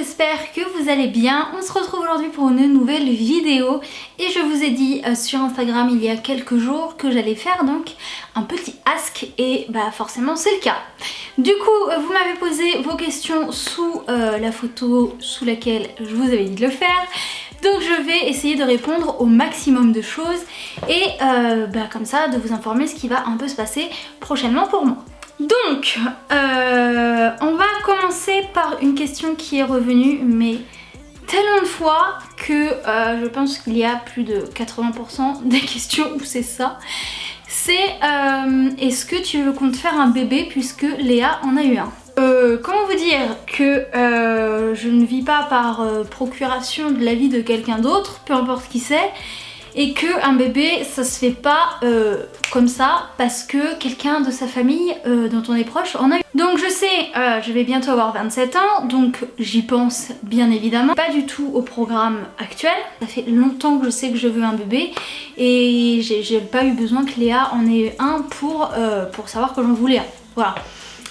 j'espère que vous allez bien. On se retrouve aujourd'hui pour une nouvelle vidéo et je vous ai dit sur Instagram il y a quelques jours que j'allais faire donc un petit ask et bah forcément c'est le cas. Du coup vous m'avez posé vos questions sous la photo sous laquelle je vous avais dit de le faire. Donc je vais essayer de répondre au maximum de choses et comme ça de vous informer ce qui va un peu se passer prochainement pour moi. Donc on va commencer par une question qui est revenue mais tellement de fois que je pense qu'il y a plus de 80% des questions où c'est ça. C'est est-ce que tu veux qu'on te fasse un bébé puisque Léa en a eu un. Comment vous dire que je ne vis pas par procuration de la vie de quelqu'un d'autre, peu importe qui c'est, et que un bébé ça se fait pas comme ça parce que quelqu'un de sa famille dont on est proche en a eu. Donc je sais, je vais bientôt avoir 27 ans, donc j'y pense bien évidemment. Pas du tout au programme actuel, ça fait longtemps que je sais que je veux un bébé et j'ai pas eu besoin que Léa en ait un pour savoir que j'en voulais un. Voilà.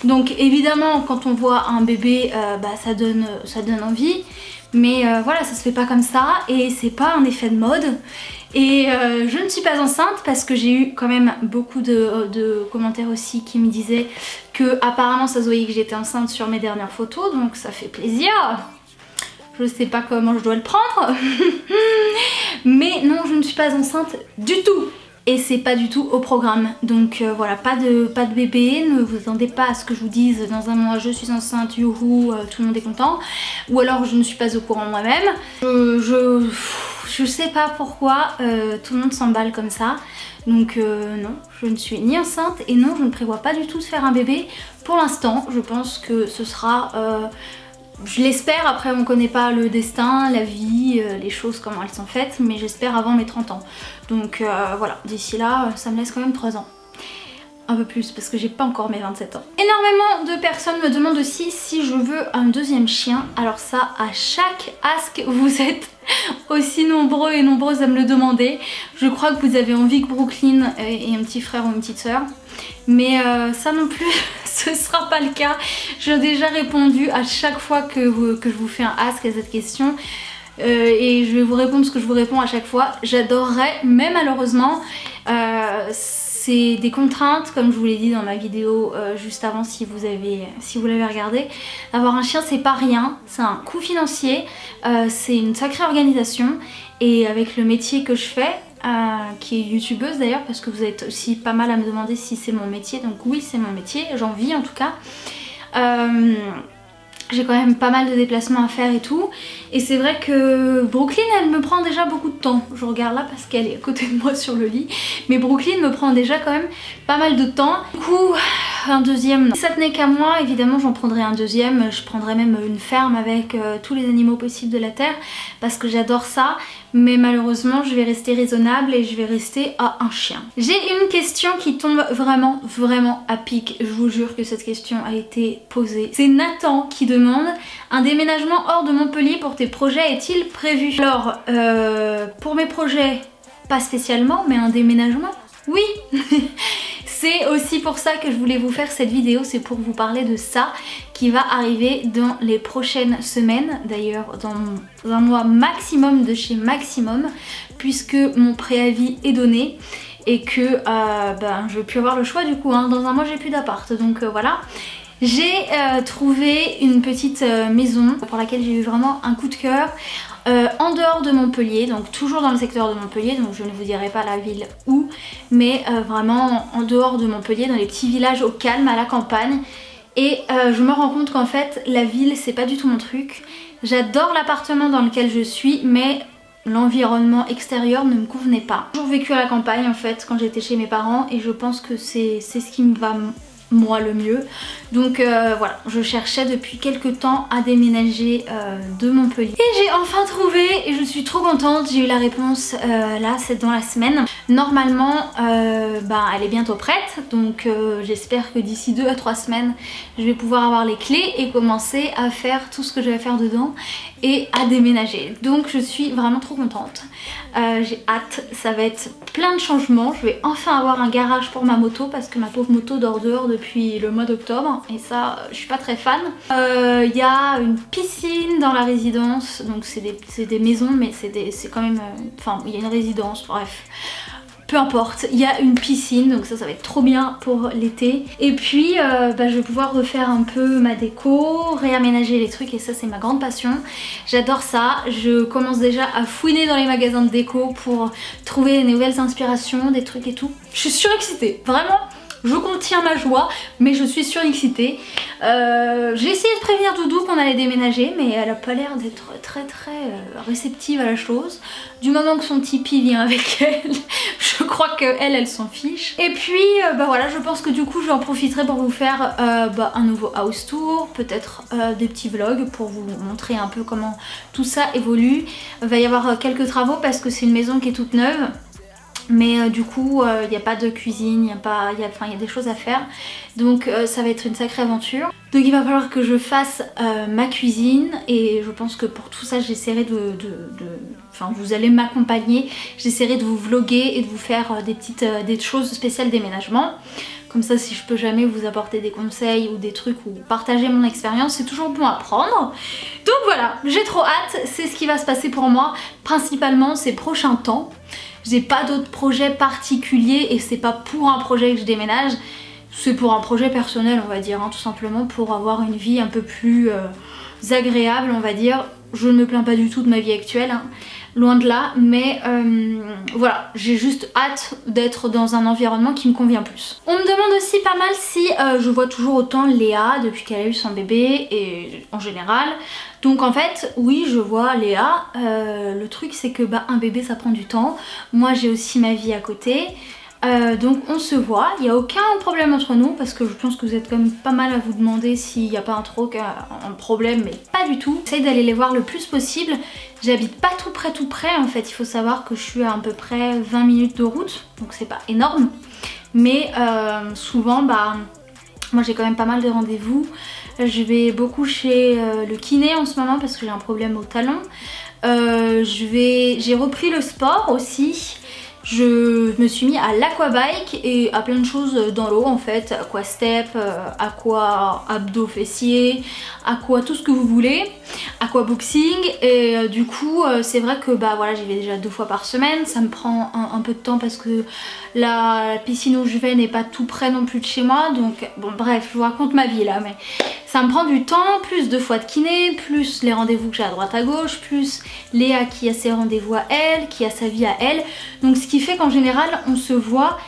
Donc évidemment quand on voit un bébé ça donne envie, mais voilà, ça se fait pas comme ça et c'est pas un effet de mode. Et je ne suis pas enceinte parce que j'ai eu quand même beaucoup de commentaires aussi qui me disaient que apparemment ça se voyait que j'étais enceinte sur mes dernières photos, donc ça fait plaisir. Je sais pas comment je dois le prendre mais non, je ne suis pas enceinte du tout. Et c'est pas du tout au programme, donc voilà, pas de bébé, ne vous attendez pas à ce que je vous dise dans un mois je suis enceinte, youhou, tout le monde est content, ou alors je ne suis pas au courant moi-même. Je sais pas pourquoi tout le monde s'emballe comme ça, donc non, je ne suis ni enceinte et non, je ne prévois pas du tout de faire un bébé pour l'instant. Je pense que ce sera... je l'espère, après on connaît pas le destin, la vie, les choses comment elles sont faites, mais j'espère avant mes 30 ans. Donc voilà, d'ici là ça me laisse quand même 3 ans. Un peu plus parce que j'ai pas encore mes 27 ans. Énormément de personnes me demandent aussi si je veux un deuxième chien. Alors ça, à chaque ask vous êtes aussi nombreux et nombreuses à me le demander. Je crois que vous avez envie que Brooklyn ait un petit frère ou une petite soeur. Mais ça non plus, ce sera pas le cas. J'ai déjà répondu à chaque fois que je vous fais un ask à cette question. Et je vais vous répondre ce que je vous réponds à chaque fois. J'adorerais, mais malheureusement, c'est des contraintes, comme je vous l'ai dit dans ma vidéo juste avant si vous l'avez regardé. Avoir un chien c'est pas rien, c'est un coût financier, c'est une sacrée organisation. Et avec le métier que je fais, qui est youtubeuse d'ailleurs, parce que vous êtes aussi pas mal à me demander si c'est mon métier, donc oui c'est mon métier, j'en vis en tout cas. J'ai quand même pas mal de déplacements à faire et tout. Et c'est vrai que Brooklyn elle me prend déjà beaucoup de temps. Je regarde là parce qu'elle est à côté de moi sur le lit. Mais Brooklyn me prend déjà quand même pas mal de temps. Du coup un deuxième, si ça tenait qu'à moi évidemment j'en prendrais un deuxième. Je prendrais même une ferme avec tous les animaux possibles de la terre parce que j'adore ça. Mais malheureusement je vais rester raisonnable et je vais rester à un chien. J'ai une question qui tombe vraiment à pic. Je vous jure que cette question a été posée. C'est Nathan qui demande: un déménagement hors de Montpellier pour tes projets est-il prévu? Alors pour mes projets pas spécialement, mais un déménagement oui. C'est aussi pour ça que je voulais vous faire cette vidéo, c'est pour vous parler de ça qui va arriver dans les prochaines semaines, d'ailleurs dans un mois maximum de chez Maximum, puisque mon préavis est donné et que je vais plus avoir le choix du coup, hein. Dans un mois j'ai plus d'appart, donc voilà. J'ai trouvé une petite maison pour laquelle j'ai eu vraiment un coup de cœur. En dehors de Montpellier, donc toujours dans le secteur de Montpellier, donc je ne vous dirai pas la ville où, mais vraiment en dehors de Montpellier, dans les petits villages au calme, à la campagne. Et je me rends compte qu'en fait la ville c'est pas du tout mon truc. J'adore l'appartement dans lequel je suis, mais l'environnement extérieur ne me convenait pas. J'ai toujours vécu à la campagne en fait quand j'étais chez mes parents et je pense que c'est ce qui me va moi le mieux. Donc voilà, je cherchais depuis quelques temps à déménager de Montpellier. Et j'ai enfin trouvé et je suis trop contente, j'ai eu la réponse là, c'est dans la semaine. Normalement elle est bientôt prête, donc j'espère que d'ici 2 à 3 semaines je vais pouvoir avoir les clés et commencer à faire tout ce que je vais faire dedans et à déménager. Donc je suis vraiment trop contente. J'ai hâte, ça va être plein de changements. Je vais enfin avoir un garage pour ma moto parce que ma pauvre moto dort dehors depuis depuis le mois d'octobre et ça je suis pas très fan. Il y a une piscine dans la résidence, donc c'est des maisons mais c'est quand même... Enfin il y a une résidence, bref. Peu importe, il y a une piscine, donc ça va être trop bien pour l'été. Et puis je vais pouvoir refaire un peu ma déco, réaménager les trucs et ça c'est ma grande passion. J'adore ça, je commence déjà à fouiner dans les magasins de déco pour trouver des nouvelles inspirations, des trucs et tout. Je suis surexcitée, vraiment. Je contiens ma joie, mais je suis surexcitée. J'ai essayé de prévenir Doudou qu'on allait déménager, mais elle a pas l'air d'être très réceptive à la chose. Du moment que son Tipeee vient avec elle, je crois qu'elle s'en fiche. Et puis voilà, je pense que du coup j'en profiterai pour vous faire un nouveau house tour, peut-être des petits vlogs pour vous montrer un peu comment tout ça évolue. Il va y avoir quelques travaux parce que c'est une maison qui est toute neuve. Mais du coup il n'y a pas de cuisine, il y a des choses à faire, donc ça va être une sacrée aventure. Donc il va falloir que je fasse ma cuisine et je pense que pour tout ça j'essaierai enfin vous allez m'accompagner, j'essaierai de vous vlogger et de vous faire des choses spéciales déménagement. Comme ça si je peux jamais vous apporter des conseils ou des trucs ou partager mon expérience, c'est toujours bon à prendre. Donc voilà, j'ai trop hâte, c'est ce qui va se passer pour moi, principalement ces prochains temps. J'ai pas d'autres projets particuliers et c'est pas pour un projet que je déménage, c'est pour un projet personnel on va dire, hein, tout simplement pour avoir une vie un peu plus agréable on va dire. Je ne me plains pas du tout de ma vie actuelle, hein, loin de là, mais voilà, j'ai juste hâte d'être dans un environnement qui me convient plus. On me demande aussi pas mal si je vois toujours autant Léa depuis qu'elle a eu son bébé et en général. Donc en fait oui je vois Léa, le truc c'est que un bébé ça prend du temps, moi j'ai aussi ma vie à côté. Donc on se voit, il n'y a aucun problème entre nous parce que je pense que vous êtes quand même pas mal à vous demander s'il n'y a pas un problème, mais pas du tout. J'essaie d'aller les voir le plus possible. J'habite pas tout près en fait, il faut savoir que je suis à peu près 20 minutes de route, donc c'est pas énorme. Mais souvent moi j'ai quand même pas mal de rendez-vous. Je vais beaucoup chez le kiné en ce moment parce que j'ai un problème au talon. J'ai repris le sport aussi. Je me suis mis à l'aquabike et à plein de choses dans l'eau en fait, aqua step, aqua abdos fessiers, aqua tout ce que vous voulez, aqua boxing et du coup c'est vrai que voilà j'y vais déjà 2 fois par semaine, ça me prend un peu de temps parce que la piscine où je vais n'est pas tout près non plus de chez moi, donc bon bref je vous raconte ma vie là, mais ça me prend du temps, plus 2 fois de kiné, plus les rendez-vous que j'ai à droite à gauche, plus Léa qui a ses rendez-vous à elle, qui a sa vie à elle. Donc ce qui fait qu'en général on se voit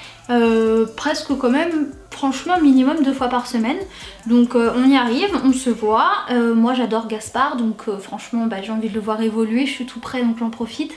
presque quand même franchement minimum 2 fois par semaine. Donc on y arrive, on se voit. Moi j'adore Gaspard donc franchement j'ai envie de le voir évoluer, je suis tout près donc j'en profite.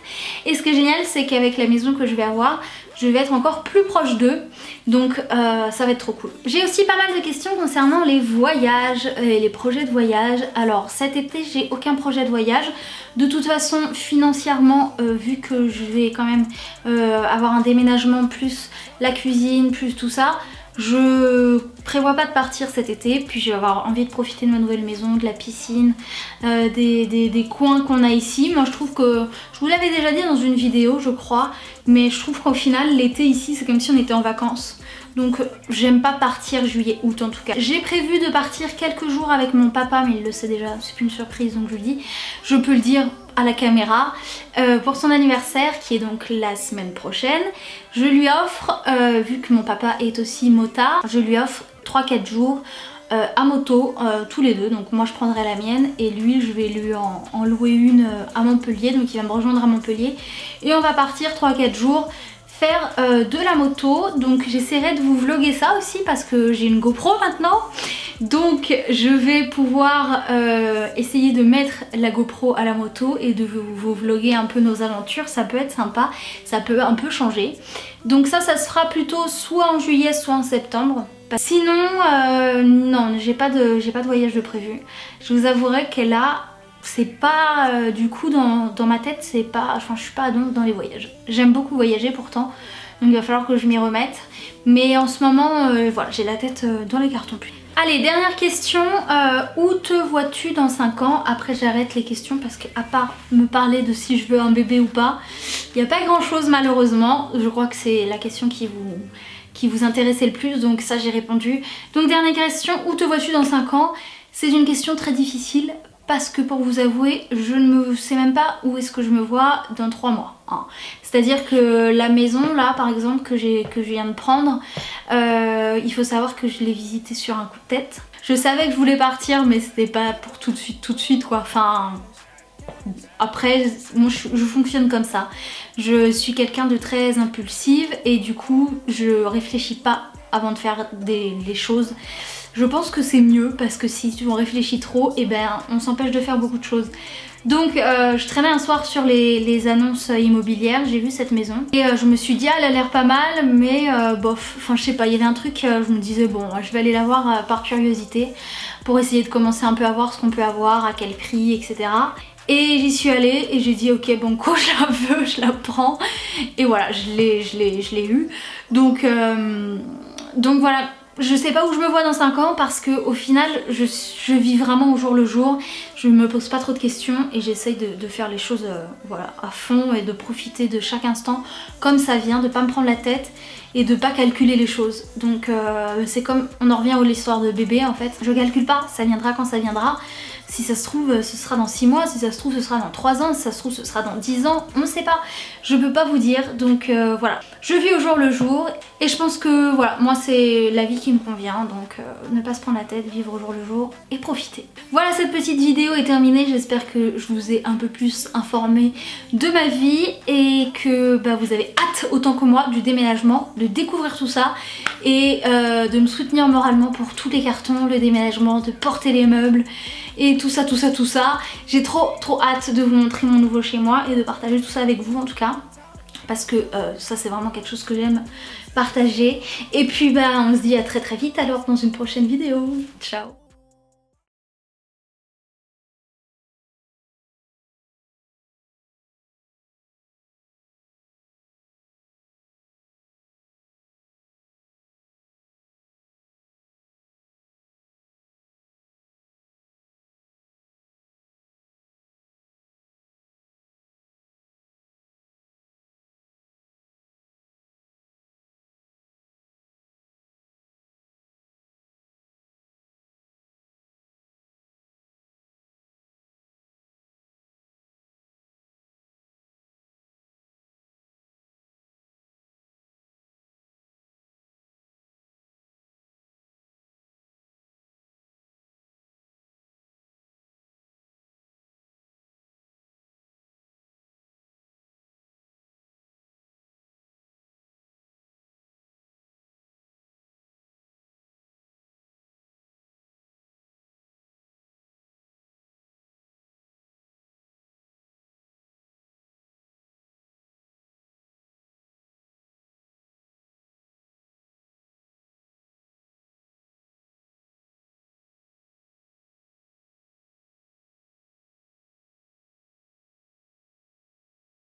Et ce qui est génial c'est qu'avec la maison que je vais avoir, je vais être encore plus proche d'eux, donc ça va être trop cool. J'ai aussi pas mal de questions concernant les voyages et les projets de voyage. Alors cet été j'ai aucun projet de voyage. De toute façon financièrement vu que je vais quand même avoir un déménagement plus la cuisine plus tout ça, je prévois pas de partir cet été, puis je vais avoir envie de profiter de ma nouvelle maison, de la piscine, des coins qu'on a ici. Moi je trouve que, je vous l'avais déjà dit dans une vidéo je crois, mais je trouve qu'au final l'été ici c'est comme si on était en vacances. Donc j'aime pas partir juillet-août en tout cas. J'ai prévu de partir quelques jours avec mon papa, mais il le sait déjà, c'est plus une surprise donc je le dis. Je peux le dire à la caméra, pour son anniversaire qui est donc la semaine prochaine. Je lui offre, vu que mon papa est aussi motard, je lui offre 3-4 jours à moto tous les deux. Donc moi je prendrai la mienne et lui je vais lui en louer une à Montpellier, donc il va me rejoindre à Montpellier et on va partir 3-4 jours faire de la moto. Donc j'essaierai de vous vlogger ça aussi parce que j'ai une GoPro maintenant, donc je vais pouvoir essayer de mettre la GoPro à la moto et de vous vlogger un peu nos aventures. Ça peut être sympa, ça peut un peu changer. Donc ça se fera plutôt soit en juillet soit en septembre. Sinon non, j'ai pas de voyage de prévu. Je vous avouerai que là c'est pas du coup dans ma tête, c'est pas, enfin je suis pas dans les voyages. J'aime beaucoup voyager pourtant, donc il va falloir que je m'y remette. Mais en ce moment voilà, j'ai la tête dans les cartons. Allez, dernière question, où te vois-tu dans 5 ans? Après j'arrête les questions parce qu'à part me parler de si je veux un bébé ou pas, il n'y a pas grand chose malheureusement. Je crois que c'est la question qui qui vous intéressait le plus, donc ça j'ai répondu. Donc dernière question, où te vois-tu dans 5 ans? C'est une question très difficile parce que pour vous avouer, je ne sais même pas où est-ce que je me vois dans 3 mois. Hein. C'est-à-dire que la maison là par exemple que je viens de prendre, il faut savoir que je l'ai visitée sur un coup de tête. Je savais que je voulais partir mais c'était pas pour tout de suite quoi. Enfin, après moi je fonctionne comme ça. Je suis quelqu'un de très impulsive et du coup je réfléchis pas avant de faire les choses. Je pense que c'est mieux parce que si on réfléchit trop, et ben on s'empêche de faire beaucoup de choses. Donc je traînais un soir sur les annonces immobilières, j'ai vu cette maison et je me suis dit ah, elle a l'air pas mal mais bof, enfin je sais pas, il y avait un truc, je me disais bon je vais aller la voir par curiosité pour essayer de commencer un peu à voir ce qu'on peut avoir, à quel prix, etc. Et j'y suis allée et j'ai dit ok banco, je la veux, je la prends et voilà, je l'ai eu. Donc voilà. Je sais pas où je me vois dans 5 ans parce que au final je vis vraiment au jour le jour, je me pose pas trop de questions et j'essaye de faire les choses voilà, à fond et de profiter de chaque instant comme ça vient, de pas me prendre la tête et de pas calculer les choses. Donc c'est comme, on en revient à l'histoire de bébé en fait, je calcule pas, ça viendra quand ça viendra. Si ça se trouve ce sera dans 6 mois, si ça se trouve ce sera dans 3 ans, si ça se trouve ce sera dans 10 ans, on ne sait pas. Je peux pas vous dire, donc voilà. Je vis au jour le jour et je pense que voilà, moi c'est la vie qui me convient, donc ne pas se prendre la tête, vivre au jour le jour et profiter. Voilà, cette petite vidéo est terminée, j'espère que je vous ai un peu plus informé de ma vie et que vous avez hâte autant que moi du déménagement, de découvrir tout ça et de me soutenir moralement pour tous les cartons, le déménagement, de porter les meubles et tout ça. J'ai trop hâte de vous montrer mon nouveau chez moi et de partager tout ça avec vous en tout cas. Parce que ça c'est vraiment quelque chose que j'aime partager. Et puis on se dit à très vite alors dans une prochaine vidéo. Ciao!